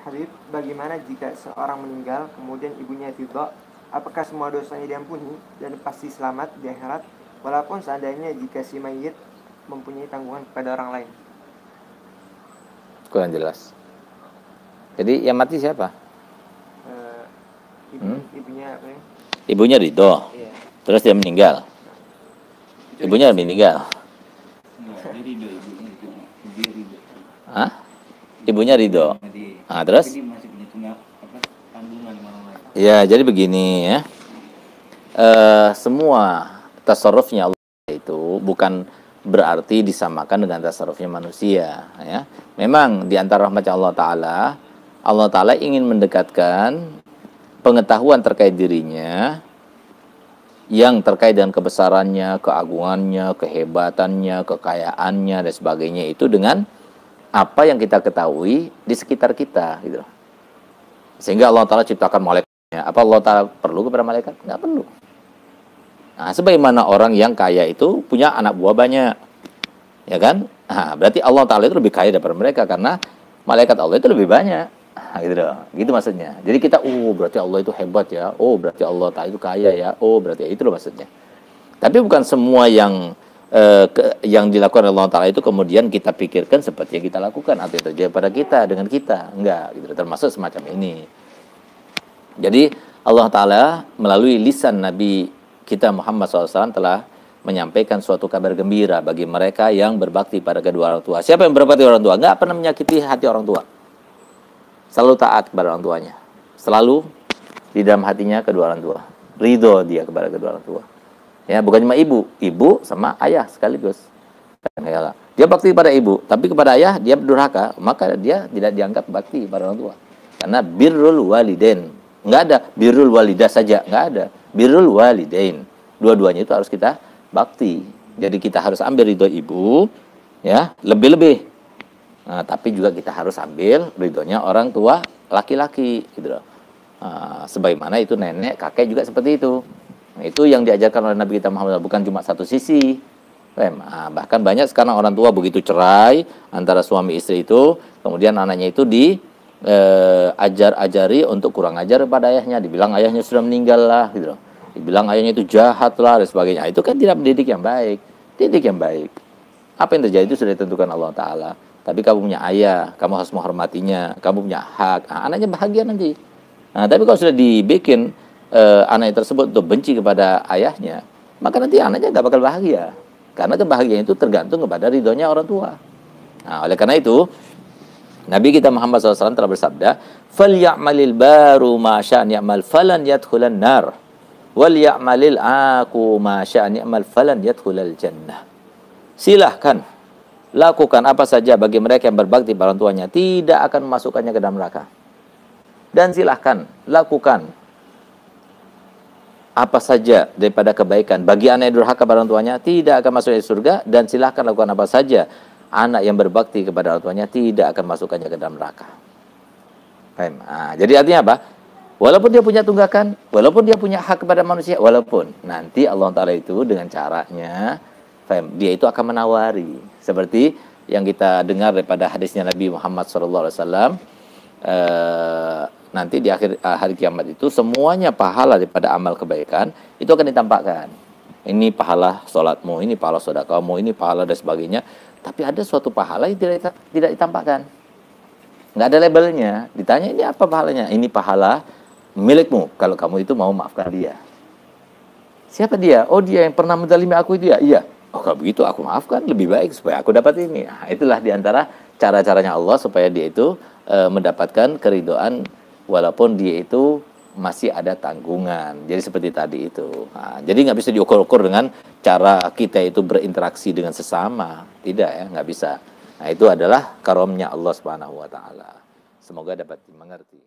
Habib, bagaimana jika seorang meninggal kemudian ibunya ridha? Apakah semua dosanya diampuni dan pasti selamat di akhirat, walaupun seandainya jika si mayit mempunyai tanggungan kepada orang lain? Kurang jelas. Jadi yang mati siapa? Ibunya apa ya? Ibunya ridho. Iya. Terus dia meninggal. Ibunya meninggal. Hah? Ibunya ridho. Ah, terus? Ya, jadi begini ya. Semua tasarrufnya Allah itu bukan berarti disamakan dengan tasarrufnya manusia ya. Memang di antara rahmat Allah Ta'ala ingin mendekatkan pengetahuan terkait dirinya yang terkait dengan kebesarannya, keagungannya, kehebatannya, kekayaannya dan sebagainya itu dengan apa yang kita ketahui di sekitar kita gitu. Sehingga Allah Ta'ala ciptakan malaikatnya. Apa Allah Ta'ala perlu kepada malaikat? Nggak perlu. Nah, sebagaimana orang yang kaya itu punya anak buah banyak. Ya kan? Nah, berarti Allah Ta'ala itu lebih kaya daripada mereka karena malaikat Allah itu lebih banyak. Nah, gitu loh. Gitu maksudnya. Jadi kita, berarti Allah itu hebat ya. Berarti Allah Ta'ala itu kaya ya. Berarti itu loh maksudnya. Tapi bukan semua yang dilakukan oleh Allah Ta'ala itu kemudian kita pikirkan seperti yang kita lakukan atau yang terjadi pada kita dengan kita. Enggak, gitu. Termasuk semacam ini. Jadi Allah Ta'ala melalui lisan Nabi kita Muhammad SAW telah menyampaikan suatu kabar gembira bagi mereka yang berbakti pada kedua orang tua. Siapa yang berbakti pada orang tua? Enggak pernah menyakiti hati orang tua. Selalu taat kepada orang tuanya. Selalu di dalam hatinya kedua orang tua. Ridho dia kepada kedua orang tua. Ya, bukan cuma ibu sama ayah sekaligus. Dia bakti kepada ibu, tapi kepada ayah dia durhaka, maka dia tidak dianggap bakti kepada orang tua. Karena birrul walidain, enggak ada birrul walidah saja, enggak ada. Birrul walidain. Dua-duanya itu harus kita bakti. Jadi kita harus ambil ridho ibu, ya, lebih-lebih. Nah, tapi juga kita harus ambil ridhonya orang tua laki-laki, gitu loh. Sebagaimana itu nenek, kakek juga seperti itu. Nah, itu yang diajarkan oleh Nabi kita Muhammad, bukan cuma satu sisi. Bahkan banyak sekarang orang tua begitu cerai antara suami istri itu, kemudian anaknya itu diajari untuk kurang ajar kepada ayahnya, dibilang ayahnya sudah meninggal lah, gitu loh. Dibilang ayahnya itu jahat lah dan sebagainya. Itu kan tidak mendidik yang baik. Didik yang baik. Apa yang terjadi itu sudah ditentukan Allah Ta'ala. Tapi kamu punya ayah, kamu harus menghormatinya, kamu punya hak. Anaknya bahagia nanti. Nah, tapi kalau sudah dibikin anak tersebut untuk benci kepada ayahnya, maka nanti anaknya nggak bakal bahagia. Karena kebahagiaan itu tergantung kepada ridhonya orang tua. Nah, oleh karena itu, Nabi kita Muhammad SAW telah bersabda, "Falyamalil baru ma sya'an ya'mal falan yadkhulan nar, wal ya'malil aku ma sya'an ya'mal falan yadkhulal jannah." Silahkan lakukan apa saja bagi mereka yang berbakti pada orang tuanya, tidak akan memasukkannya ke dalam neraka. Dan silahkan lakukan apa saja daripada kebaikan bagi anak yang durhaka pada orang tuanya, tidak akan masuk ke surga. Dan silahkan lakukan apa saja anak yang berbakti kepada orang tuanya, tidak akan masukkannya ke dalam neraka. Jadi artinya apa? Walaupun dia punya tunggakan, walaupun dia punya hak kepada manusia, walaupun nanti Allah Ta'ala itu dengan caranya dia itu akan menawari. Seperti yang kita dengar daripada hadisnya Nabi Muhammad SAW, nanti di akhir hari kiamat itu semuanya pahala daripada amal kebaikan itu akan ditampakkan. Ini pahala sholatmu, ini pahala sedekahmu, ini pahala dan sebagainya. Tapi ada suatu pahala yang tidak ditampakkan. Nggak ada labelnya. Ditanya ini apa pahalanya? Ini pahala milikmu kalau kamu itu mau maafkan dia. Siapa dia? Oh, dia yang pernah menzalimi aku itu ya? Iya. Oh, kalau begitu aku maafkan, lebih baik supaya aku dapat ini. Nah, itulah diantara cara-caranya Allah supaya dia itu mendapatkan keridhaan walaupun dia itu masih ada tanggungan. Jadi seperti tadi itu. Nah, jadi nggak bisa diukur-ukur dengan cara kita itu berinteraksi dengan sesama. Tidak ya, nggak bisa. Nah, itu adalah karomnya Allah Subhanahu wa Ta'ala. Semoga dapat dimengerti.